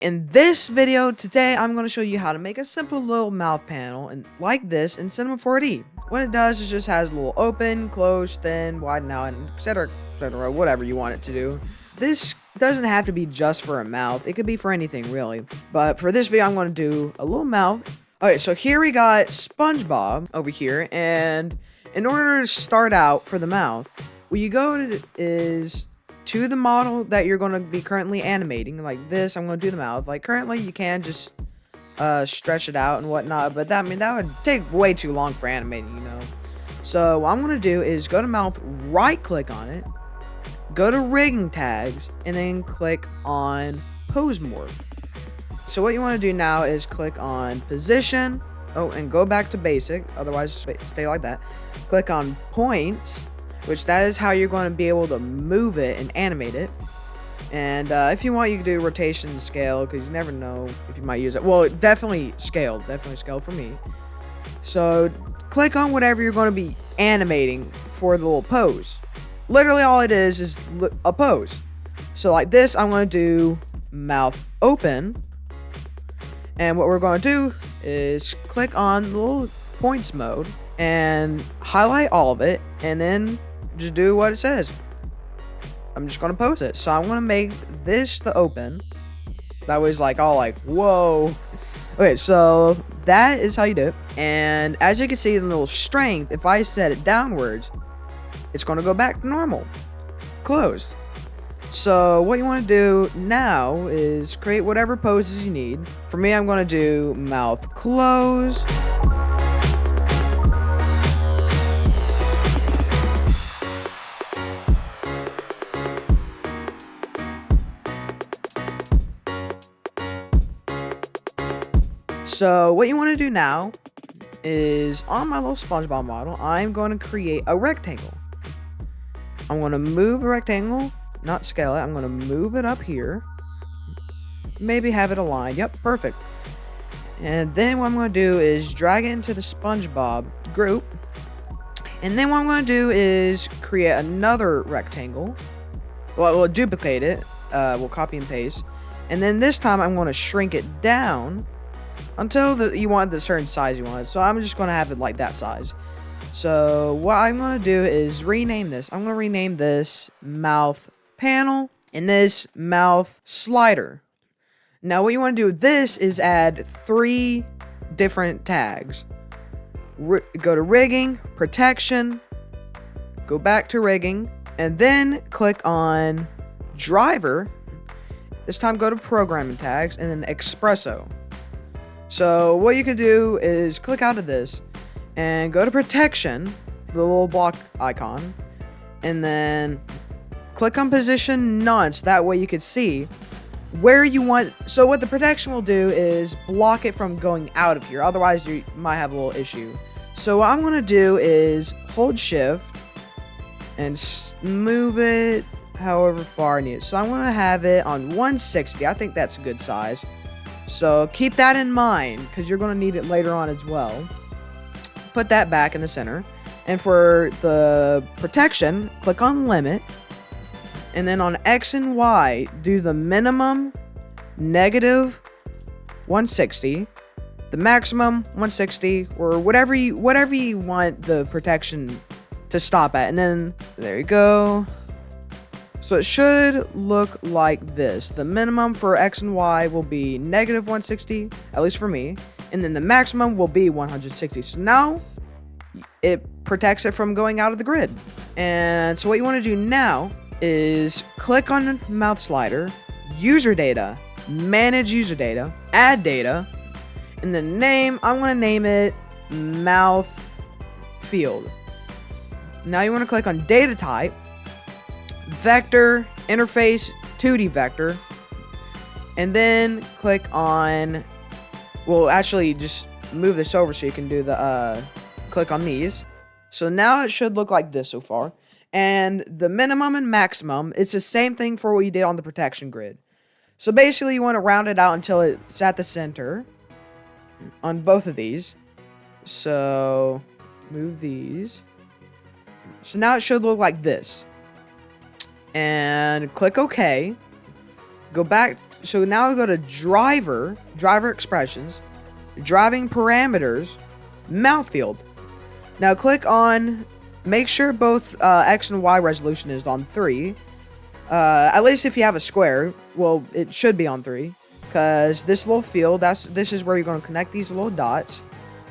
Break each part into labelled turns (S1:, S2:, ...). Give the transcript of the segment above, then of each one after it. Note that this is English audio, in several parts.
S1: In this video today, I'm going to show you how to make a simple little mouth panel and like this in Cinema 4D. What it does is just has a little open, close, thin, widen out, etc, etc, whatever you want it to do. This doesn't have to be just for a mouth. It could be for anything really. But for this video, I'm going to do a little mouth. Alright, so here we got SpongeBob over here, and in order to start out for the mouth, what you go to is to the model that you're going to be currently animating. Like this, I'm going to do the mouth. Like currently, you can just stretch it out and whatnot, but that would take way too long for animating, you know. So what I'm going to do is go to mouth, right click on it, go to rigging tags, and then click on pose morph. So what you want to do now is click on position, and go back to basic, otherwise stay like that. Click on points, which that is how you're going to be able to move it and animate it. And if you want, you can do rotation and scale, because you never know if you might use it. Well, definitely scaled for me. So click on whatever you're going to be animating for the little pose. Literally all it is a pose. So like this, I'm going to do mouth open. And what we're going to do is click on the little points mode and highlight all of it, and then just do what it says. I'm just going to pose it. So I'm going to make this the open. That was like all like, whoa. Okay, so that is how you do it. And as you can see in the little strength, if I set it downwards, it's going to go back to normal. Closed. So what you want to do now is create whatever poses you need. For me, I'm going to do mouth close. So what you want to do now is on my little SpongeBob model, I'm going to create a rectangle. I'm going to move the rectangle, not scale it. I'm going to move it up here. Maybe have it aligned. Yep, perfect. And then what I'm going to do is drag it into the SpongeBob group. And then what I'm going to do is create another rectangle. Well, we'll duplicate it. We'll copy and paste. And then this time I'm going to shrink it down until you want the certain size you want. So I'm just going to have it like that size. So what I'm going to do is rename this. I'm going to rename this mouth panel and this mouth slider. Now what you want to do with this is add 3 different tags. Go to rigging, protection, go back to rigging, and then click on driver. This time go to programming tags and then espresso. So what you can do is click out of this and go to protection, the little block icon, and then click on position none, so that way you can see where you want. So what the protection will do is block it from going out of here, otherwise you might have a little issue. So what I'm going to do is hold shift and move it however far I need it. So I'm going to have it on 160. I think that's a good size. So keep that in mind, because you're going to need it later on as well. Put that back in the center. And for the protection, click on limit. And then on X and Y, do the minimum negative 160. The maximum 160, or whatever you want the protection to stop at. And then there you go. So it should look like this. The minimum for X and Y will be negative 160, at least for me. And then the maximum will be 160. So now it protects it from going out of the grid. And so what you want to do now is click on the mouth slider, user data, manage user data, add data, and the name, I'm going to name it mouth field. Now you want to click on data type, vector, interface, 2D vector, and then click on, well, actually just move this over so you can do the, click on these. So now it should look like this so far. And the minimum and maximum, it's the same thing for what you did on the protection grid. So basically you want to round it out until it's at the center on both of these. So move these. So now it should look like this. And click OK. Go back So now we go to driver expressions, driving parameters, mouth field. Now click on, make sure both X and Y resolution is on 3. At least if you have a square, well, it should be on 3. Because this little field, this is where you're going to connect these little dots.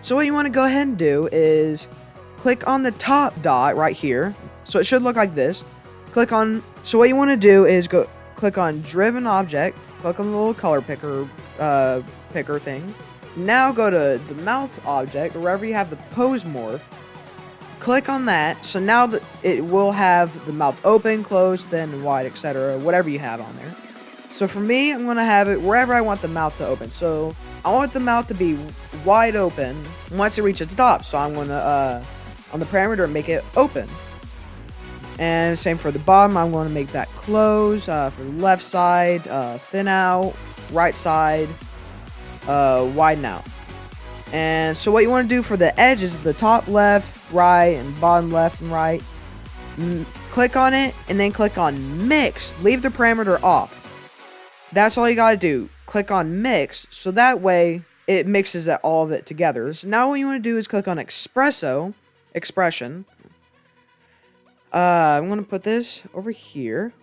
S1: So what you want to go ahead and do is click on the top dot right here. So it should look like this. So what you want to do is click on driven object, click on the little color picker thing. Now go to the mouth object, or wherever you have the pose morph. Click on that. So now it will have the mouth open, closed, thin, wide, etc. Whatever you have on there. So for me, I'm going to have it wherever I want the mouth to open. So I want the mouth to be wide open once it reaches the top. So I'm going to, on the parameter, make it open. And same for the bottom, I'm going to make that close. For the left side, thin out. Right side, widen out. And so what you want to do for the edges, the top left, right, and bottom left and right, click on it, and then click on mix. Leave the parameter off. That's all you gotta do. Click on mix, so that way it mixes all of it together. So now what you want to do is click on expression. I'm gonna put this over here,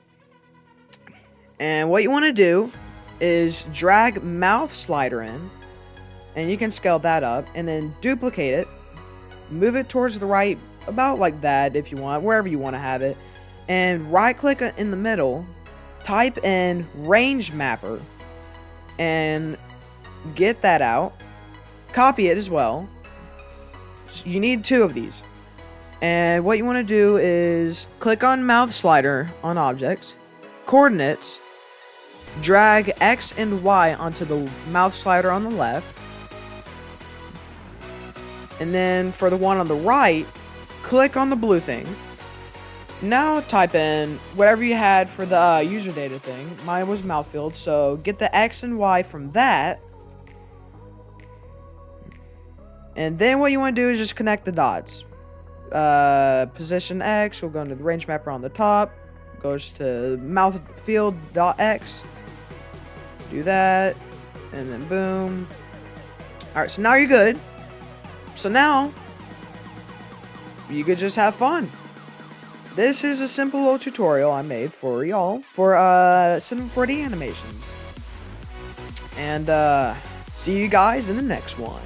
S1: and what you want to do is drag mouth slider in, and you can scale that up, and then duplicate it, move it towards the right, about like that if you want, wherever you want to have it, and right click in the middle. Type in range mapper and get that out. Copy it as well. You need 2 of these. And what you want to do is click on mouth slider on objects, coordinates, drag X and Y onto the mouth slider on the left. And then for the one on the right, click on the blue thing. Now type in whatever you had for the user data thing. Mine was mouth field, so get the X and Y from that. And then what you want to do is just connect the dots. Position X will go into the range mapper on the top. Goes to mouth field dot X. Do that. And then boom. Alright, so now you're good. So now you could just have fun. This is a simple little tutorial I made for y'all for Cinema 4D animations. And see you guys in the next one.